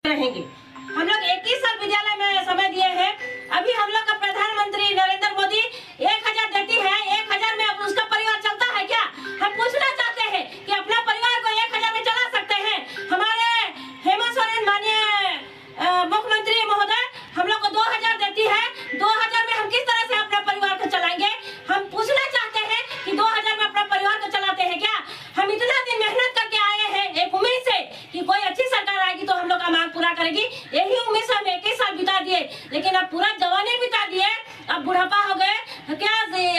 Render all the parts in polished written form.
रहेंगे। हम लोग 21 साल विद्यालय में समय दिए हैं। अभी हम लोग का प्रधानमंत्री नरेंद्र मोदी 1000 देती है, 1000 में अब उसका परिवार चलता है क्या? हम पूछना चाहते हैं कि अपना परिवार को 1000 में चला सकते हैं? हमारे हेमंत सोरेन माननीय मुख्यमंत्री महोदय हम लोग को 2000 देती है, 2000 में हम किस तरह से अपना परिवार को चलाएंगे? हम पूछना चाहते हैं कि 2000 में अपना परिवार को चलाते हैं क्या? हम इतना दिन मेहनत करके आए हैं एक उम्मीद से कि कोई अच्छी सरकार आएगी तो हम लोग का मांग पूरा करेगी। यही उम्मीद से हम 21 साल बिता दिए, लेकिन अब पूरा जवानी बिता दिए, अब बुढ़ापा हो गए। तो क्या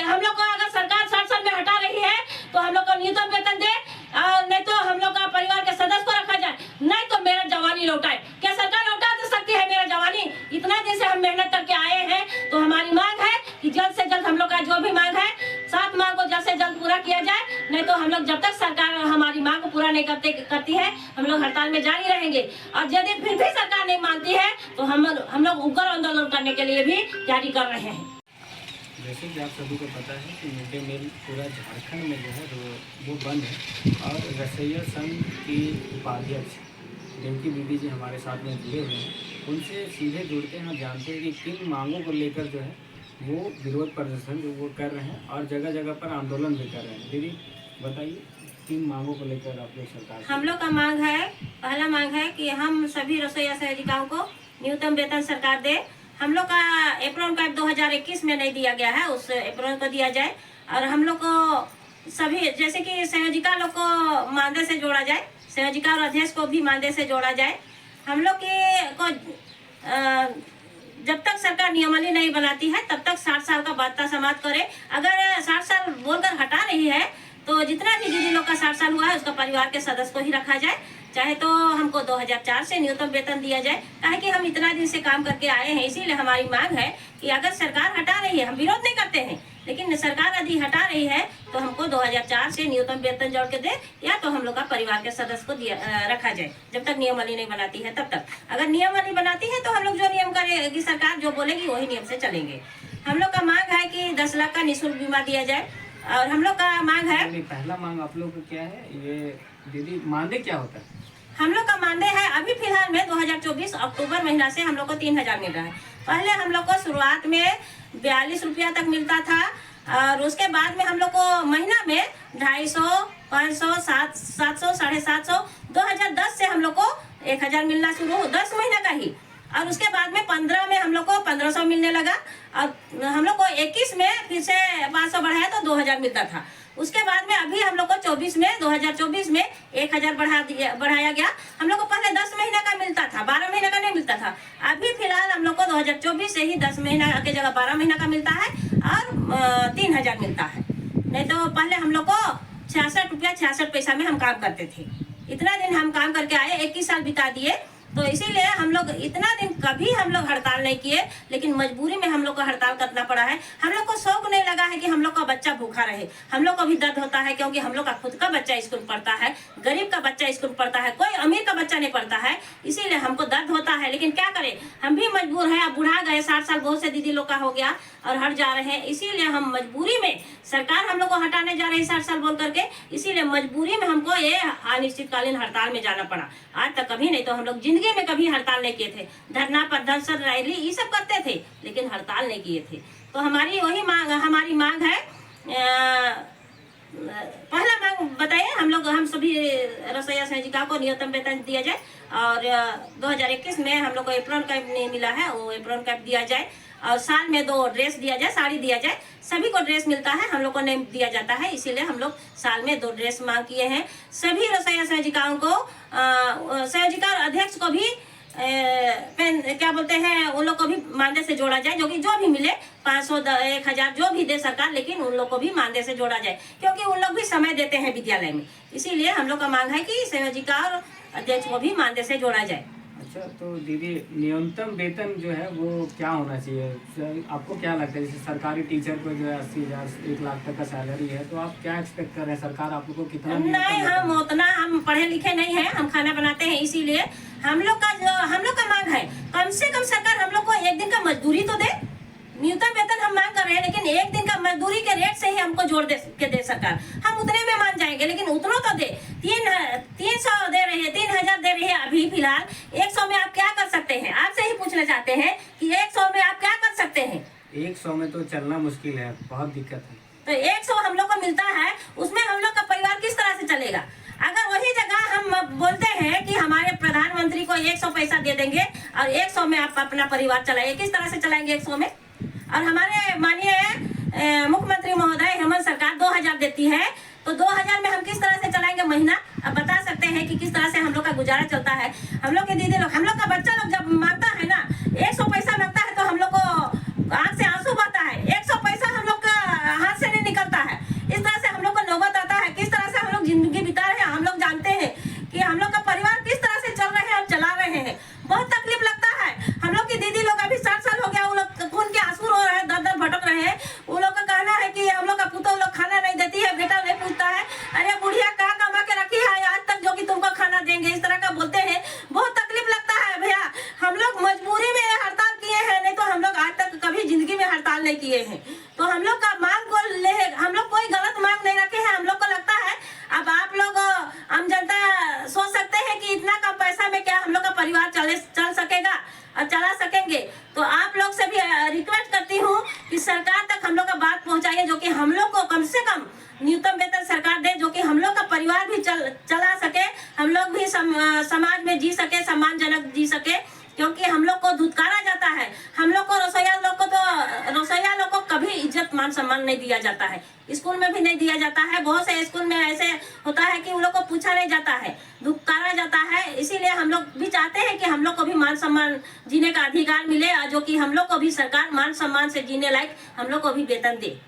हम लोग को अगर सरकार 60 साल में हटा रही है तो हम लोग को न्यूनतम वेतन दे, और नहीं तो हम लोग का परिवार के सदस्य को रखा जाए, नहीं तो मेरा जवानी लौटाए। क्या सरकार लौटा दे सकती है मेरा जवानी? इतना दिन से हम मेहनत करके आए हैं, तो हमारी मांग है कि जल्द से जल्द हम लोग का जो भी मांग है 7 मांग को जल्द से जल्द पूरा किया जाए। नहीं तो हम लोग जब तक सरकार हमारी मांग को पूरा नहीं करती है हम लोग हड़ताल में जारी रहेंगे। और यदि फिर भी सरकार नहीं मानती है तो हम लोग उग्र आंदोलन करने के लिए भी जारी कर रहे हैं। जैसे कि आप सभी को पता है कि मिड डे मील पूरा झारखंड में जो है वो बंद है, और रसोइया संघ की उपाध्यक्ष रिंकी दीदी जी हमारे साथ में जुड़े हुए हैं। उनसे सीधे जुड़ते हैं और जानते हैं कि किन मांगों को लेकर जो है वो विरोध प्रदर्शन जो वो कर रहे हैं और जगह जगह पर आंदोलन भी कर रहे हैं। दीदी बताइए, किन मांगों को लेकर आप लोग सरकार? हम लोग का मांग है, पहला मांग है कि हम सभी रसोइया सहायिकाओं को न्यूनतम वेतन सरकार दे। हम लोग का एप्रॉन कैप 2021 में नहीं दिया गया है, उस एप्रॉन को दिया जाए। और हम लोग को सभी जैसे कि संयोजिका लोग को मानदेय से जोड़ा जाए, संयोजिका और अध्यक्ष को भी मानदेय से जोड़ा जाए। हम लोग को जब तक सरकार नियमावली नहीं बनाती है तब तक 60 साल का भत्ता समाप्त करे। अगर 60 साल बोलकर हटा रही है तो जितना भी दीदी लोग का 60 साल हुआ है उसका परिवार के सदस्य को ही रखा जाए, चाहे तो हमको 2004 से न्यूनतम वेतन दिया जाए। काहे कि हम इतना दिन से काम करके आए हैं, इसीलिए हमारी मांग है कि अगर सरकार हटा रही है, हम विरोध नहीं करते हैं, लेकिन सरकार यदि हटा रही है तो हमको 2004 से न्यूनतम वेतन जोड़ के दे, या तो हम लोग का परिवार के सदस्य को रखा जाए जब तक नियमावली नहीं बनाती है तब तक। अगर नियमावली बनाती है तो हम लोग जो नियम करेगी सरकार जो बोलेगी वही नियम से चलेंगे। हम लोग का मांग है कि 10 लाख का निःशुल्क बीमा दिया जाए। और हम लोग का मांग है, पहला मांग आप लोग को क्या है ये दीदी, मानदेय क्या होता है? हम लोग का मानदेय है अभी फिलहाल में 2024 अक्टूबर महीना से हम लोग को 3000 मिल रहा है। पहले हम लोग को शुरुआत में 42 रुपया तक मिलता था, और उसके बाद में हम लोग को महीना में 250, 500, 700, 750, 2010 से हम लोग को 1000 मिलना शुरू हो, 10 महीना का ही। और उसके बाद में 15 में हम लोग को 1500 मिलने लगा, और हम लोग को 21 में फिर से 500 बढ़ाया तो 2000 मिलता था। उसके बाद में अभी हम लोग को 2024 में 1000 बढ़ाया गया। हम लोग को पहले 10 महीना का मिलता था, 12 महीना का नहीं मिलता था। अभी फिलहाल हम लोग को 2024 से ही 10 महीना की जगह 12 महीना का मिलता है, और 3000 मिलता है। नहीं तो पहले हम लोग को 66 रुपया 66 पैसा में हम काम करते थे। इतना दिन हम काम करके आए, 21 साल बिता दिए, तो इसीलिए हम लोग इतना दिन कभी हम लोग हड़ताल नहीं किए, लेकिन मजबूरी में हम लोग को हड़ताल करना पड़ा है। हम लोग को शौक नहीं लगा है कि हम लोग का बच्चा भूखा रहे। हम लोग को भी दर्द होता है क्योंकि हम लोग का खुद का बच्चा स्कूल पढ़ता है, गरीब का बच्चा स्कूल पढ़ता है, कोई अमीर का बच्चा नहीं पढ़ता है, इसीलिए हमको दर्द होता है। लेकिन क्या करें, हम भी मजबूर हैं। अब बुढ़ा गए, 60 साल बहुत से दीदी लोग का हो गया और हट जा रहे हैं, इसीलिए हम मजबूरी में, सरकार हम लोग को हटाने जा रही है 60 साल बोल करके, इसीलिए मजबूरी में हमको ये अनिश्चितकालीन हड़ताल में जाना पड़ा। आज तक कभी नहीं तो हम लोग जिंदगी में कभी हड़ताल नहीं किए थे। धरना प्रदर्शन रैली ये सब करते थे, लेकिन हड़ताल नहीं किए थे। तो हमारी हमारी मांग है, पहला मांग बताइए, हम सभी रसोइया सहायिका को न्यूनतम वेतन दिया जाए। और 2021 में हम लोग को एप्रॉन कैप नहीं मिला है, वो एप्रॉन कैप दिया जाए। और साल में 2 ड्रेस दिया जाए, साड़ी दिया जाए। सभी को ड्रेस मिलता है, हम लोग को नहीं दिया जाता है, इसीलिए हम लोग साल में 2 ड्रेस मांग किए हैं। सभी रसोइया सहायिकाओं को, संयोजिका और अध्यक्ष को भी क्या बोलते हैं, उन लोग को भी मानदेय से जोड़ा जाए, जो भी मिले 500, 1000 जो भी दे सरकार, लेकिन उन लोग को भी मानदेय से जोड़ा जाए, क्योंकि उन लोग भी समय देते हैं विद्यालय में। इसीलिए हम लोग का मांग है कि संयोजिका और अध्यक्ष को भी मानदेय से जोड़ा जाए। अच्छा, तो दीदी न्यूनतम वेतन जो है वो क्या होना चाहिए? आपको क्या लगता है, जैसे सरकारी टीचर को जो है 80,000, 1 लाख तक का सैलरी है, तो आप क्या एक्सपेक्ट कर रहे हैं? सरकार आप लोग को कितना? नहीं, हम उतना हम पढ़े लिखे नहीं हैं, हम खाना बनाते हैं, इसीलिए हम लोग का मांग है कम से कम सरकार हम लोग को 1 दिन का मजदूरी तो दे। न्यूनतम वेतन हम मांग कर रहे हैं, लेकिन 1 दिन का मजदूरी के रेट से ही हमको जोड़ दे सरकार। हम उतने में मान जाएंगे, लेकिन उतना तो दे। 300 दे रही है, 3000 दे रही है अभी फिलहाल। 100 में आप क्या पूछना चाहते हैं कि 100 में आप क्या कर सकते हैं? 100 में तो चलना मुश्किल है, बहुत दिक्कत है। तो 100 हम लोग को मिलता है, उसमें हम लोग का परिवार किस तरह से चलेगा? अगर वही जगह हम बोलते हैं कि हमारे प्रधानमंत्री को 100 पैसा दे देंगे और 100 में आप अपना परिवार चलाइए, किस तरह से चलाएंगे 100 में? और हमारे माननीय मुख्यमंत्री महोदय हेमंत सरकार 2000 देती है, तो 2000 में हम किस तरह से चलाएंगे महीना? अब बता सकते हैं कि किस तरह से हम लोग का गुजारा चलता है। हम लोग के दीदी लोग, हम लोग का बच्चा लोग जब मांगता है ना 100 पैसा मांगता है, तो हम लोग को आंख से आंसू बहता है। 100 पैसा हम लोग का हाथ से नहीं निकलता है। इस तरह से हम लोग को नौबत आता है, किस तरह से हम लोग जिंदगी बिता रहे हैं। हम लोग जानते हैं कि हम लोग का परिवार किस तरह से चल रहे हैं और चला रहे हैं। बहुत तकलीफ लगता है। हम लोग की दीदी लोग अभी 60 साल हो गया, वो लोग खून के आंसू रो रहे हैं, दर दर भटक रहे हैं। वो लोग का कहना है कि हम लोग का पुतौ लोग खाना नहीं देती है, बेटा नहीं पूछता है, अरे बुढ़िया कहाँ कमा के रखी है आज तक जो कि तुमको खाना देंगे, इस तरह का बोलते हैं। बहुत तकलीफ लगता है भैया। हम लोग मजबूरी में हड़ताल किए हैं, नहीं तो हम लोग आज तक कभी जिंदगी में हड़ताल नहीं किए हैं। तो हम लोग का मांग को ले, हम लोग कोई गलत मांग नहीं रखे हैं। हम लोग को लगता है अब आप लोग आम जनता सोच सकते हैं कि इतना कम पैसा में क्या हम लोग का परिवार चल सकेगा और चला सकेंगे। तो आप लोग से भी रिक्वेस्ट करती हूँ कि सरकार तक हम लोग का बात पहुँचाइए, जो कि हम लोग को कम से कम न्यूनतम वेतन सरकार दे, जो कि हम लोग का परिवार भी चला सके, हम लोग भी समाज में जी सके, सम्मानजनक जी सके। क्योंकि हम लोग को धुतकारा जाता है, हम लोग को रसोईया लोग को कभी इज्जत मान सम्मान नहीं दिया जाता है, स्कूल में भी नहीं दिया जाता है। बहुत से स्कूल में ऐसे होता है कि उन लोग को पूछा नहीं जाता है, धुतकारा जाता है। इसीलिए हम लोग भी चाहते हैं कि हम लोग को भी मान सम्मान जीने का अधिकार मिले, और जो कि हम लोग को भी सरकार मान सम्मान से जीने लायक हम लोग को भी वेतन दे।